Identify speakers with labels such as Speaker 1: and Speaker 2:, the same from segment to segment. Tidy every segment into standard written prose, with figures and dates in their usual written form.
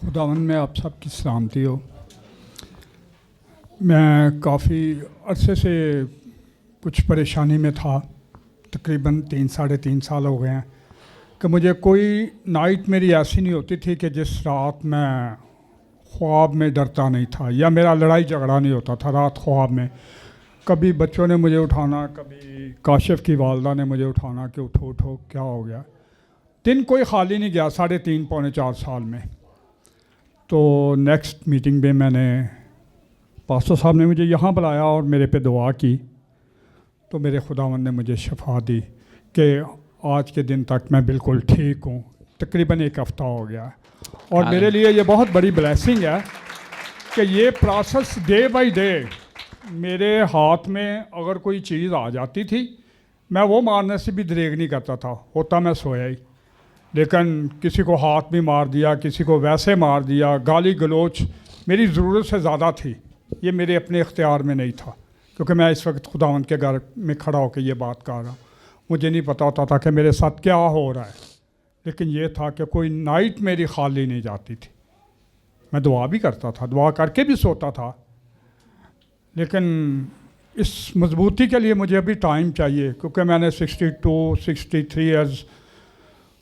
Speaker 1: खुदावन में आप सब की सलामती हो। मैं काफ़ी अरसे से कुछ परेशानी में था, तकरीबन 3-3.5 साल हो गए हैं कि मुझे कोई नाइट मेरी ऐसी नहीं होती थी कि जिस रात मैं ख्वाब में डरता नहीं था या मेरा लड़ाई झगड़ा नहीं होता था रात ख्वाब में। कभी बच्चों ने मुझे उठाना, कभी काशिफ की वालदा ने मुझे उठाना कि उठो उठो क्या हो गया। दिन कोई खाली नहीं गया 3.5-4 साल में। तो नेक्स्ट मीटिंग में मैंने पास्टर साहब ने मुझे यहाँ बुलाया और मेरे पे दुआ की, तो मेरे खुदावंद ने मुझे शफा दी कि आज के दिन तक मैं बिल्कुल ठीक हूँ। तकरीबन 1 हफ़्ता हो गया है और मेरे लिए ये बहुत बड़ी ब्लेसिंग है कि ये प्रोसेस डे बाय डे मेरे हाथ में अगर कोई चीज़ आ जाती थी मैं वो मारने से भी दरेग नहीं करता था, होता मैं सोया ही। लेकिन किसी को हाथ भी मार दिया, किसी को वैसे मार दिया, गाली गलोच मेरी ज़रूरत से ज़्यादा थी, ये मेरे अपने इख्तियार में नहीं था क्योंकि मैं इस वक्त खुदावंद के घर में खड़ा होकर ये बात कर रहा हूँ। मुझे नहीं पता होता था कि मेरे साथ क्या हो रहा है, लेकिन ये था कि कोई नाइट मेरी खाली नहीं जाती थी। मैं दुआ भी करता था, दुआ करके भी सोता था, लेकिन इस मजबूती के लिए मुझे अभी टाइम चाहिए क्योंकि मैंने 62-63 ईयर्स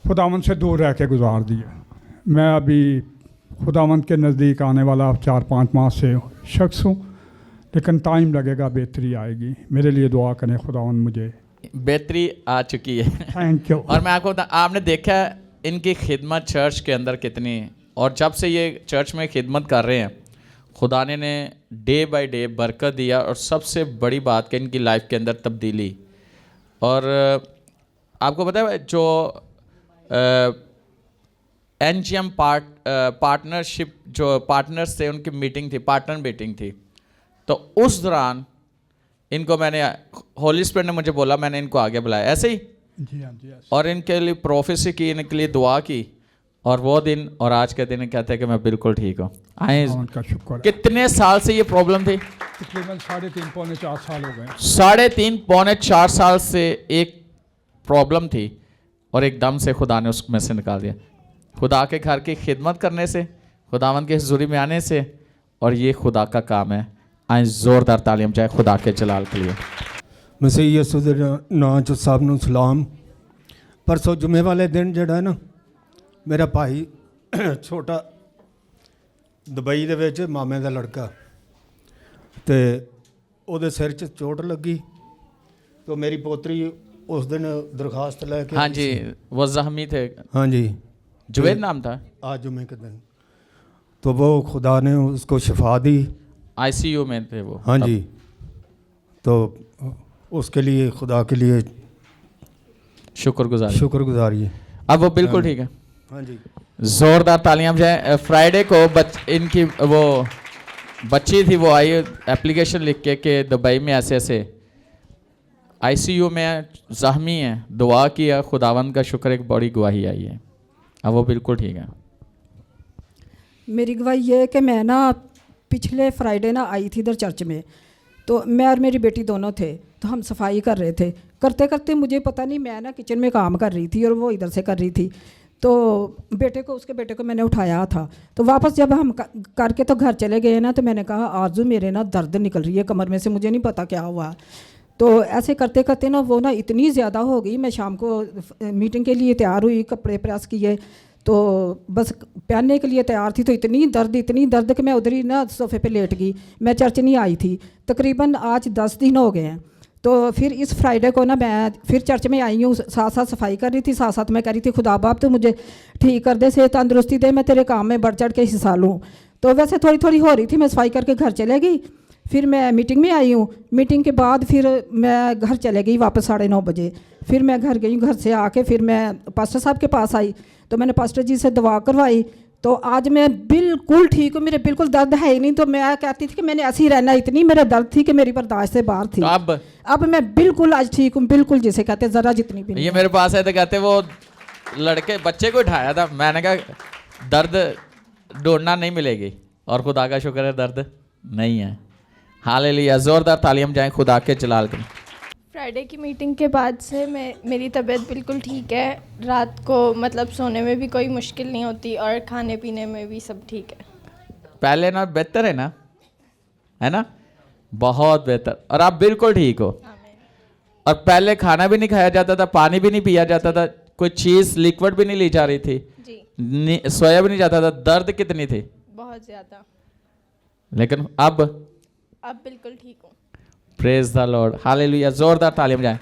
Speaker 1: खुदावंद से दूर रह के गुजार दिए। मैं अभी खुदावंद के नज़दीक आने वाला 4-5 माह से शख्स हूँ, लेकिन टाइम लगेगा, बेहतरी आएगी। मेरे लिए दुआ करें, खुदावंद मुझे
Speaker 2: बेहतरी आ चुकी है।
Speaker 1: Thank you.
Speaker 2: और मैं आपको आपने देखा इनकी खिदमत चर्च के अंदर कितनी, और जब से ये चर्च में खिदमत कर रहे हैं खुदा ने डे बाय डे बरकत दिया, और सबसे बड़ी बात कि इनकी लाइफ के अंदर तब्दीली। और आपको पता है जो NGM पार्टनरशिप जो पार्टनर्स थे उनकी मीटिंग थी, पार्टनर मीटिंग थी, तो उस दौरान इनको मैंने, होली स्पिरिट ने मुझे बोला, मैंने इनको आगे बुलाया ऐसे ही
Speaker 1: जी हाँ जी,
Speaker 2: और इनके लिए प्रोफेसी की, इनके लिए दुआ की, और वो दिन और आज के दिन कहते हैं कि मैं बिल्कुल ठीक हूँ। आए
Speaker 1: उनका शुक्र।
Speaker 2: कितने साल से ये प्रॉब्लम थी?
Speaker 1: तकरीबन 3.5-4 साल हो गए।
Speaker 2: 3.5-4 साल से एक प्रॉब्लम थी और एकदम से खुदा ने उसमें से निकाल दिया। खुदा के घर की खिदमत करने से, खुदावंद के हुजूरी में आने से, और ये खुदा का काम है। आए ज़ोरदार तालीम जाए खुदा के जलाल के लिए।
Speaker 3: मसीह यसू दे नाम च सब नूं सलाम। परसों जुमे वाले दिन जिहड़ा है ना, मेरा भाई छोटा दुबई दे विच मामे दा लड़का, ते ओहदे सिर च चोट लगी, तो मेरी पोतरी उस दिन दरखास्त लेके,
Speaker 2: हाँ जी, वो जख्मी थे।
Speaker 3: हाँ जी,
Speaker 2: जुवेद नाम था।
Speaker 3: आज जुमे के दिन तो वो खुदा ने उसको शफा दी।
Speaker 2: ICU में थे वो।
Speaker 3: हाँ जी, तो उसके लिए खुदा के लिए शुक्रगुजारी है।
Speaker 2: अब वो बिल्कुल ठीक है।
Speaker 3: हाँ जी,
Speaker 2: जोरदार तालियां जाए। फ्राइडे को इनकी वो बच्ची थी, वो आई एप्लीकेशन लिख के कि दुबई में ऐसे ऐसे ICU में जख्मी है, दुआ किया, खुदावंद का शुक्र, एक बड़ी गवाही आई है। अब वो बिल्कुल ठीक है।
Speaker 4: मेरी गवाही ये है कि मैं ना पिछले फ्राइडे ना आई थी इधर चर्च में, तो मैं और मेरी बेटी दोनों थे, तो हम सफाई कर रहे थे। करते करते मुझे पता नहीं, मैं ना किचन में काम कर रही थी और वो इधर से कर रही थी, तो उसके बेटे को मैंने उठाया था। तो वापस जब हम करके तो घर चले गए ना, तो मैंने कहा आरजू मेरे ना दर्द निकल रही है कमर में से, मुझे नहीं पता क्या हुआ। तो ऐसे करते करते ना वो ना इतनी ज़्यादा हो गई, मैं शाम को मीटिंग के लिए तैयार हुई, कपड़े प्रेस किए, तो बस पहनने के लिए तैयार थी, तो इतनी दर्द कि मैं उधर ही ना सोफे पे लेट गई। मैं चर्च नहीं आई थी, तकरीबन आज 10 दिन हो गए हैं। तो फिर इस फ्राइडे को ना मैं फिर चर्च में आई हूँ, साथ साथ सफाई कर रही थी, साथ साथ मैं कह रही थी खुदा बाप तो मुझे ठीक कर दे, सेहत तंदुरुस्ती दे, मैं तेरे काम में बढ़ चढ़ के हिस्सा लूँ। तो वैसे थोड़ी थोड़ी हो रही थी, मैं सफाई करके घर चले गई। फिर मैं मीटिंग में आई हूँ, मीटिंग के बाद फिर मैं घर चले गई वापस 9:30 बजे। फिर मैं घर गई, घर से आके फिर मैं पास्टर साहब के पास आई, तो मैंने पास्टर जी से दुआ करवाई, तो आज मैं बिल्कुल ठीक हूँ, मेरे बिल्कुल दर्द है ही नहीं। तो मैं कहती थी कि मैंने ऐसे ही रहना, इतनी मेरा दर्द थी कि मेरी बर्दाश्त से बाहर थी।
Speaker 2: तो
Speaker 4: अब मैं बिल्कुल आज ठीक हूँ, बिल्कुल जिसे कहते ज़रा जितनी भी।
Speaker 2: ये मेरे पास है तो कहते वो लड़के बच्चे को उठाया था, मैंने कहा दर्द ढूंढना नहीं मिलेगी, और खुदा का शुक्र है दर्द नहीं है। हालेलुया, जोरदार तालियां जाएं खुदा के जलाल के।
Speaker 5: फ्राइडे की मीटिंग के बाद से मेरी तबीयत बिल्कुल ठीक है। रात को मतलब सोने में भी कोई मुश्किल नहीं होती और खाने पीने में भी सब ठीक है।
Speaker 2: पहले ना बेहतर है ना, बहुत बेहतर। और आप बिल्कुल ठीक हो। और पहले खाना भी नहीं खाया जाता था, पानी भी नहीं पिया जाता था, कोई चीज़ लिक्विड भी नहीं ली जा रही थी
Speaker 5: जी।
Speaker 2: सोया भी नहीं जाता था। दर्द कितनी थी?
Speaker 5: बहुत ज़्यादा।
Speaker 2: लेकिन अब
Speaker 5: बिल्कुल ठीक हूँ।
Speaker 2: Praise the Lord, hallelujah. जोरदार तालियां बजाएं।